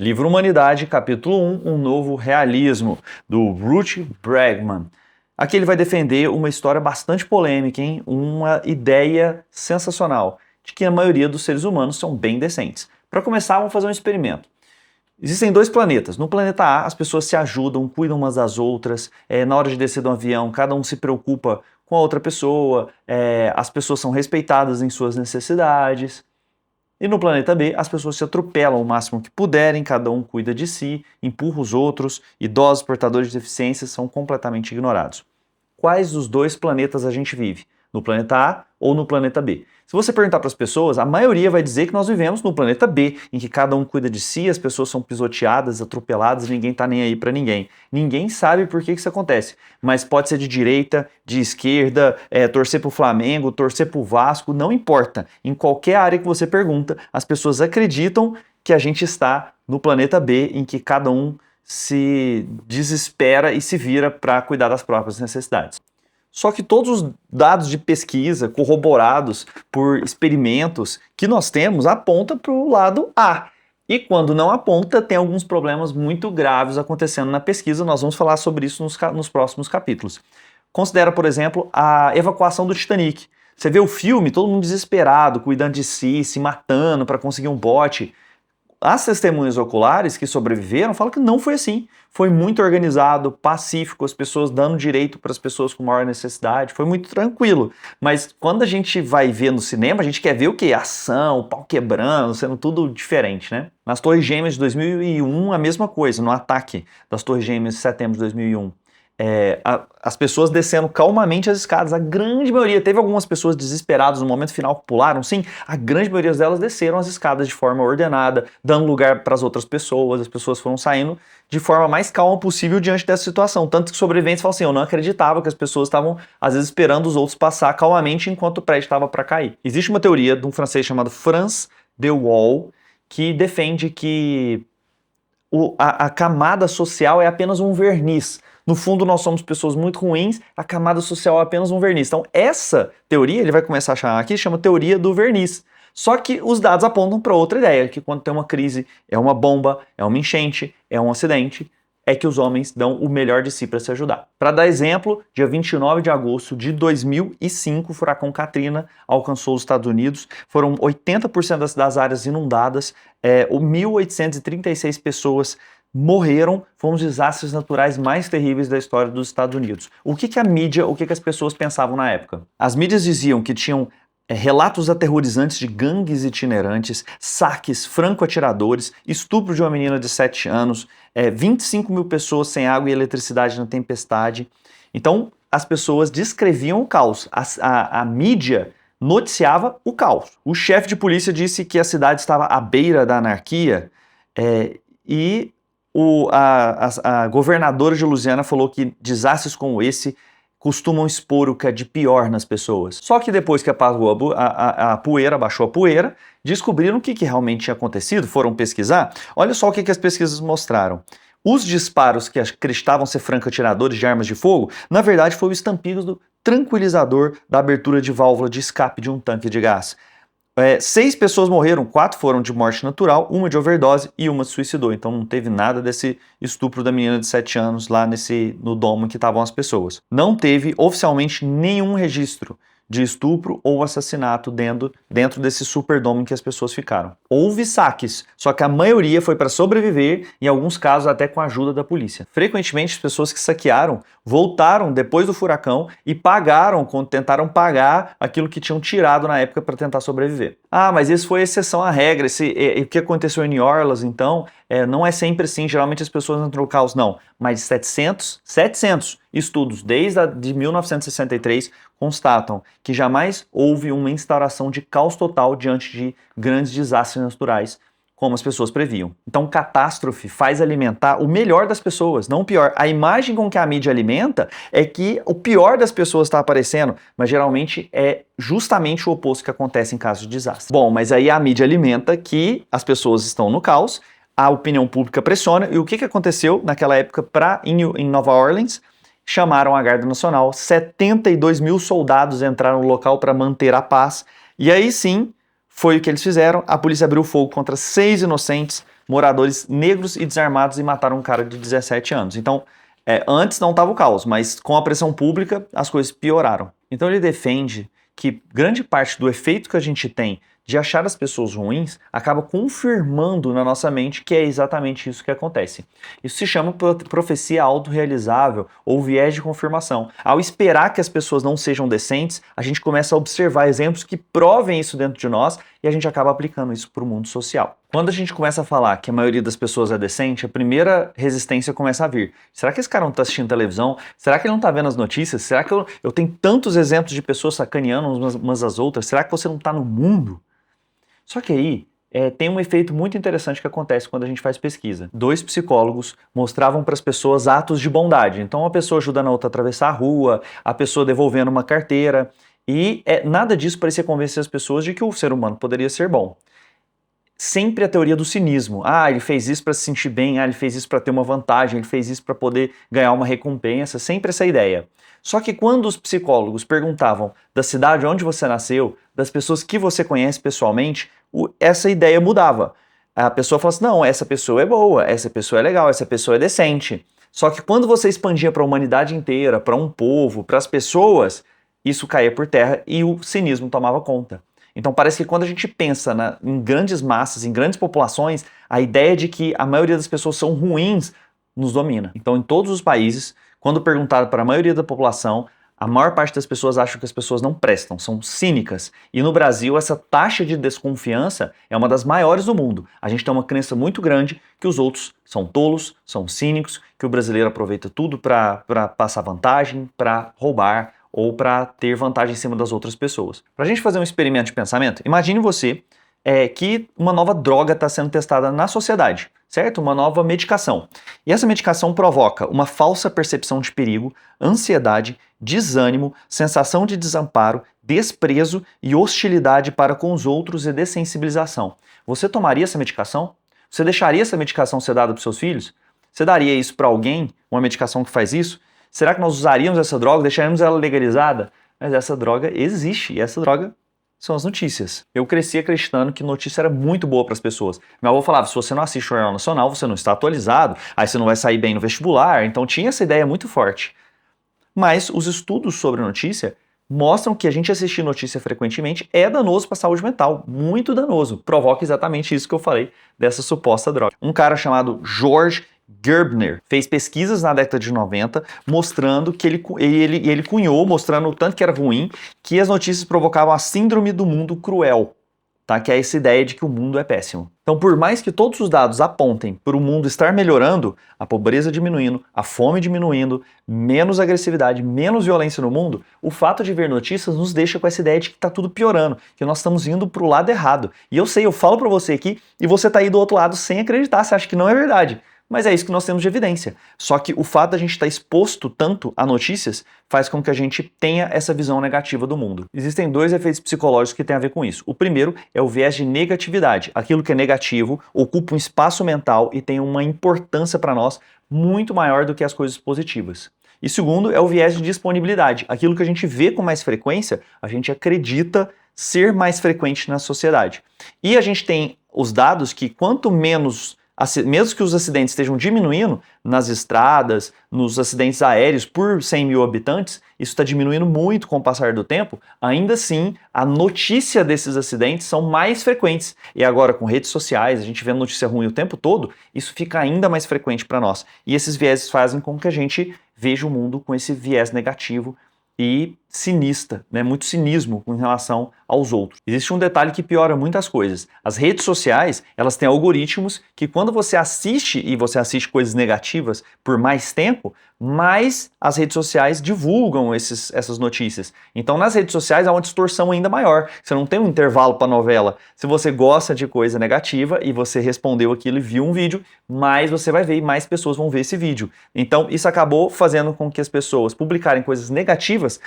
Livro Humanidade, capítulo 1, Um Novo Realismo, do Ruth Bregman. Aqui ele vai defender uma história bastante polêmica, hein? Uma ideia sensacional, de que a maioria dos seres humanos são bem decentes. Para começar, vamos fazer um experimento. Existem dois planetas. No planeta A, as pessoas se ajudam, cuidam umas das outras. Na hora de descer de um avião, cada um se preocupa com a outra pessoa. As pessoas são respeitadas em suas necessidades. E no planeta B, as pessoas se atropelam o máximo que puderem, cada um cuida de si, empurra os outros, idosos, portadores de deficiências são completamente ignorados. Quais dos dois planetas a gente vive? No planeta A ou no planeta B? Se você perguntar para as pessoas, a maioria vai dizer que nós vivemos no planeta B, em que cada um cuida de si, as pessoas são pisoteadas, atropeladas, ninguém está nem aí para ninguém. Ninguém sabe por que isso acontece, mas pode ser de direita, de esquerda, torcer para o Flamengo, torcer para o Vasco, não importa. Em qualquer área que você pergunta, as pessoas acreditam que a gente está no planeta B, em que cada um se desespera e se vira para cuidar das próprias necessidades. Só que todos os dados de pesquisa corroborados por experimentos que nós temos apontam para o lado A. E quando não aponta, tem alguns problemas muito graves acontecendo na pesquisa. Nós vamos falar sobre isso nos próximos capítulos. Considera, por exemplo, a evacuação do Titanic. Você vê o filme, todo mundo desesperado, cuidando de si, se matando para conseguir um bote. As testemunhas oculares que sobreviveram falam que não foi assim. Foi muito organizado, pacífico, as pessoas dando direito para as pessoas com maior necessidade, foi muito tranquilo. Mas quando a gente vai ver no cinema, a gente quer ver o quê? Ação, o pau quebrando, sendo tudo diferente, né? Nas Torres Gêmeas de 2001, a mesma coisa, no ataque das Torres Gêmeas de setembro de 2001. As pessoas descendo calmamente as escadas, a grande maioria, teve algumas pessoas desesperadas no momento final que pularam, sim, a grande maioria delas desceram as escadas de forma ordenada, dando lugar para as outras pessoas, as pessoas foram saindo de forma mais calma possível diante dessa situação, tanto que sobreviventes falam assim, eu não acreditava que as pessoas estavam às vezes esperando os outros passar calmamente enquanto o prédio estava para cair. Existe uma teoria de um francês chamado Franz de Waal, que defende que a camada social é apenas um verniz. No fundo, nós somos pessoas muito ruins, a camada social é apenas um verniz. Então, essa teoria, ele vai começar a chamar aqui, chama teoria do verniz. Só que os dados apontam para outra ideia, que quando tem uma crise, é uma bomba, é uma enchente, é um acidente, é que os homens dão o melhor de si para se ajudar. Para dar exemplo, dia 29 de agosto de 2005, o furacão Katrina alcançou os Estados Unidos, foram 80% das áreas inundadas, 1.836 pessoas morreram, foram os desastres naturais mais terríveis da história dos Estados Unidos. O que a mídia, o que as pessoas pensavam na época? As mídias diziam que tinham relatos aterrorizantes de gangues itinerantes, saques franco-atiradores, estupro de uma menina de 7 anos, 25 mil pessoas sem água e eletricidade na tempestade. Então, as pessoas descreviam o caos. A mídia noticiava o caos. O chefe de polícia disse que a cidade estava à beira da anarquia e a governadora de Louisiana falou que desastres como esse costumam expor o que é de pior nas pessoas. Só que depois que apagou a poeira, abaixou a poeira, descobriram o que realmente tinha acontecido, foram pesquisar. Olha só o que as pesquisas mostraram. Os disparos que acreditavam ser franco-atiradores de armas de fogo, na verdade foi o estampido tranquilizador da abertura de válvula de escape de um tanque de gás. 6 pessoas morreram, 4 foram de morte natural, uma de overdose e uma se suicidou. Então não teve nada desse estupro da menina de 7 anos lá no domo em que estavam as pessoas. Não teve oficialmente nenhum registro de estupro ou assassinato dentro desse superdomo em que as pessoas ficaram. Houve saques, só que a maioria foi para sobreviver, em alguns casos até com a ajuda da polícia. Frequentemente as pessoas que saquearam voltaram depois do furacão e tentaram pagar aquilo que tinham tirado na época para tentar sobreviver. Ah, mas isso foi exceção à regra, o que aconteceu em New Orleans então, não é sempre assim, geralmente as pessoas entram no caos, não. Mais de 700 estudos desde 1963 constatam que jamais houve uma instauração de caos total diante de grandes desastres naturais, como as pessoas previam. Então, catástrofe faz alimentar o melhor das pessoas, não o pior. A imagem com que a mídia alimenta é que o pior das pessoas está aparecendo, mas geralmente é justamente o oposto que acontece em casos de desastre. Bom, mas aí a mídia alimenta que as pessoas estão no caos, a opinião pública pressiona, e o que aconteceu naquela época em Nova Orleans? Chamaram a Guarda Nacional, 72 mil soldados entraram no local para manter a paz, e aí sim, foi o que eles fizeram, a polícia abriu fogo contra 6 inocentes, moradores negros e desarmados e mataram um cara de 17 anos. Então, antes não estava o caos, mas com a pressão pública as coisas pioraram. Então ele defende que grande parte do efeito que a gente tem de achar as pessoas ruins acaba confirmando na nossa mente que é exatamente isso que acontece. Isso se chama profecia autorrealizável ou viés de confirmação. Ao esperar que as pessoas não sejam decentes, a gente começa a observar exemplos que provem isso dentro de nós e a gente acaba aplicando isso para o mundo social. Quando a gente começa a falar que a maioria das pessoas é decente, a primeira resistência começa a vir. Será que esse cara não está assistindo televisão? Será que ele não está vendo as notícias? Será que eu tenho tantos exemplos de pessoas sacaneando umas às outras? Será que você não está no mundo? Só que aí tem um efeito muito interessante que acontece quando a gente faz pesquisa. 2 psicólogos mostravam para as pessoas atos de bondade. Então a pessoa ajudando a outra a atravessar a rua, a pessoa devolvendo uma carteira, e nada disso parecia convencer as pessoas de que o ser humano poderia ser bom. Sempre a teoria do cinismo. Ele fez isso para se sentir bem, ele fez isso para ter uma vantagem, ele fez isso para poder ganhar uma recompensa, sempre essa ideia. Só que quando os psicólogos perguntavam da cidade onde você nasceu, das pessoas que você conhece pessoalmente, essa ideia mudava. A pessoa falava assim, não, essa pessoa é boa, essa pessoa é legal, essa pessoa é decente. Só que quando você expandia para a humanidade inteira, para um povo, para as pessoas, isso caía por terra e o cinismo tomava conta. Então parece que quando a gente pensa em grandes massas, em grandes populações, a ideia de que a maioria das pessoas são ruins nos domina. Então em todos os países, quando perguntado para a maioria da população, a maior parte das pessoas acham que as pessoas não prestam, são cínicas. E no Brasil essa taxa de desconfiança é uma das maiores do mundo. A gente tem uma crença muito grande que os outros são tolos, são cínicos, que o brasileiro aproveita tudo para passar vantagem, para roubar, ou para ter vantagem em cima das outras pessoas. Para a gente fazer um experimento de pensamento, imagine você que uma nova droga está sendo testada na sociedade, certo? Uma nova medicação. E essa medicação provoca uma falsa percepção de perigo, ansiedade, desânimo, sensação de desamparo, desprezo e hostilidade para com os outros e dessensibilização. Você tomaria essa medicação? Você deixaria essa medicação ser dada para os seus filhos? Você daria isso para alguém, uma medicação que faz isso? Será que nós usaríamos essa droga, deixaríamos ela legalizada? Mas essa droga existe e essa droga são as notícias. Eu cresci acreditando que notícia era muito boa para as pessoas. Meu avô falava, se você não assiste o Jornal Nacional, você não está atualizado, aí você não vai sair bem no vestibular, então tinha essa ideia muito forte. Mas os estudos sobre notícia mostram que a gente assistir notícia frequentemente é danoso para a saúde mental, muito danoso. Provoca exatamente isso que eu falei dessa suposta droga. Um cara chamado George Gerbner fez pesquisas na década de 90 mostrando que ele cunhou, mostrando o tanto que era ruim, que as notícias provocavam a síndrome do mundo cruel, tá? Que é essa ideia de que o mundo é péssimo. Então, por mais que todos os dados apontem para o mundo estar melhorando, a pobreza diminuindo, a fome diminuindo, menos agressividade, menos violência no mundo, o fato de ver notícias nos deixa com essa ideia de que está tudo piorando, que nós estamos indo para o lado errado. E eu sei, eu falo para você aqui e você está aí do outro lado sem acreditar, você acha que não é verdade. Mas é isso que nós temos de evidência. Só que o fato de a gente estar exposto tanto a notícias faz com que a gente tenha essa visão negativa do mundo. Existem 2 efeitos psicológicos que têm a ver com isso. O primeiro é o viés de negatividade. Aquilo que é negativo ocupa um espaço mental e tem uma importância para nós muito maior do que as coisas positivas. E segundo é o viés de disponibilidade. Aquilo que a gente vê com mais frequência, a gente acredita ser mais frequente na sociedade. E a gente tem os dados que quanto menos, mesmo que os acidentes estejam diminuindo nas estradas, nos acidentes aéreos por 100 mil habitantes, isso está diminuindo muito com o passar do tempo, ainda assim a notícia desses acidentes são mais frequentes. E agora com redes sociais, a gente vê notícia ruim o tempo todo, isso fica ainda mais frequente para nós. E esses viéses fazem com que a gente veja o mundo com esse viés negativo e sinista, né? Muito cinismo com relação aos outros. Existe um detalhe que piora muitas coisas. As redes sociais, elas têm algoritmos que quando você assiste e você assiste coisas negativas por mais tempo, mais as redes sociais divulgam essas notícias. Então nas redes sociais há uma distorção ainda maior. Você não tem um intervalo para novela. Se você gosta de coisa negativa e você respondeu aquilo e viu um vídeo, mais você vai ver e mais pessoas vão ver esse vídeo. Então isso acabou fazendo com que as pessoas publicarem coisas negativas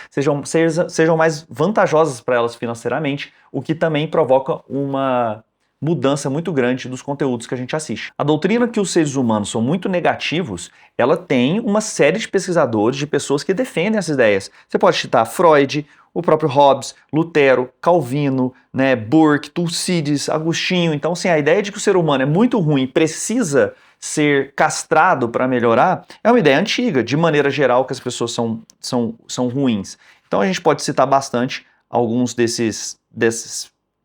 sejam mais vantajosas para elas financeiramente, o que também provoca uma mudança muito grande dos conteúdos que a gente assiste. A doutrina que os seres humanos são muito negativos, ela tem uma série de pesquisadores, de pessoas que defendem essas ideias. Você pode citar Freud, o próprio Hobbes, Lutero, Calvino, né, Burke, Tucídides, Agostinho. Então, assim, a ideia de que o ser humano é muito ruim e precisa ser castrado para melhorar é uma ideia antiga, de maneira geral, que as pessoas são ruins. Então, a gente pode citar bastante alguns desses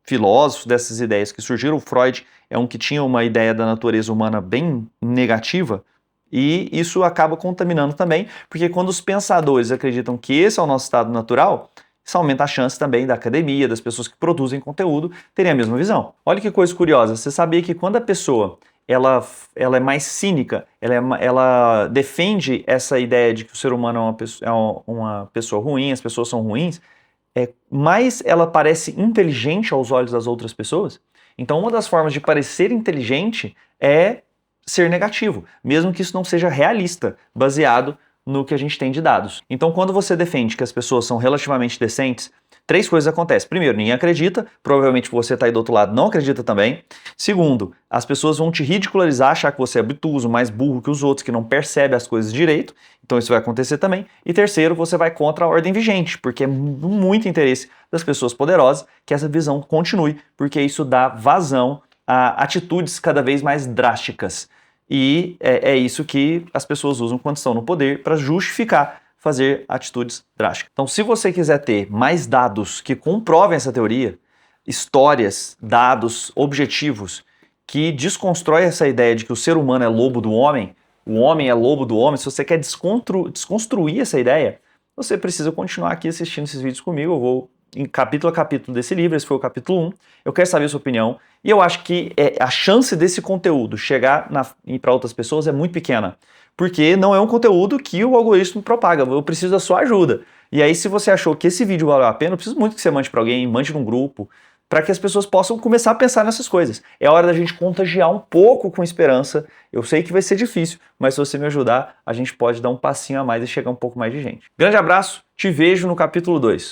filósofos, dessas ideias que surgiram. O Freud é um que tinha uma ideia da natureza humana bem negativa, e isso acaba contaminando também, porque quando os pensadores acreditam que esse é o nosso estado natural, isso aumenta a chance também da academia, das pessoas que produzem conteúdo, terem a mesma visão. Olha que coisa curiosa, você sabia que quando a pessoa ela é mais cínica, ela defende essa ideia de que o ser humano é uma pessoa ruim, as pessoas são ruins, mais ela parece inteligente aos olhos das outras pessoas? Então, uma das formas de parecer inteligente é ser negativo, mesmo que isso não seja realista, baseado no que a gente tem de dados. Então, quando você defende que as pessoas são relativamente decentes, 3 coisas acontecem. Primeiro, ninguém acredita, provavelmente você está aí do outro lado não acredita também. Segundo, as pessoas vão te ridicularizar, achar que você é obtuso, mais burro que os outros, que não percebe as coisas direito, então isso vai acontecer também. E terceiro, você vai contra a ordem vigente, porque é muito interesse das pessoas poderosas que essa visão continue, porque isso dá vazão a atitudes cada vez mais drásticas. E é isso que as pessoas usam quando estão no poder para justificar fazer atitudes drásticas. Então, se você quiser ter mais dados que comprovem essa teoria, histórias, dados, objetivos, que desconstroem essa ideia de que o ser humano é lobo do homem, o homem é lobo do homem, se você quer desconstruir essa ideia, você precisa continuar aqui assistindo esses vídeos comigo. Eu vou em capítulo a capítulo desse livro, esse foi o capítulo 1, eu quero saber a sua opinião, e eu acho que a chance desse conteúdo chegar para outras pessoas é muito pequena, porque não é um conteúdo que o algoritmo propaga, eu preciso da sua ajuda. E aí, se você achou que esse vídeo valeu a pena, eu preciso muito que você mande para alguém, mande num grupo, para que as pessoas possam começar a pensar nessas coisas. É hora da gente contagiar um pouco com esperança. Eu sei que vai ser difícil, mas se você me ajudar, a gente pode dar um passinho a mais e chegar um pouco mais de gente. Grande abraço, te vejo no capítulo 2.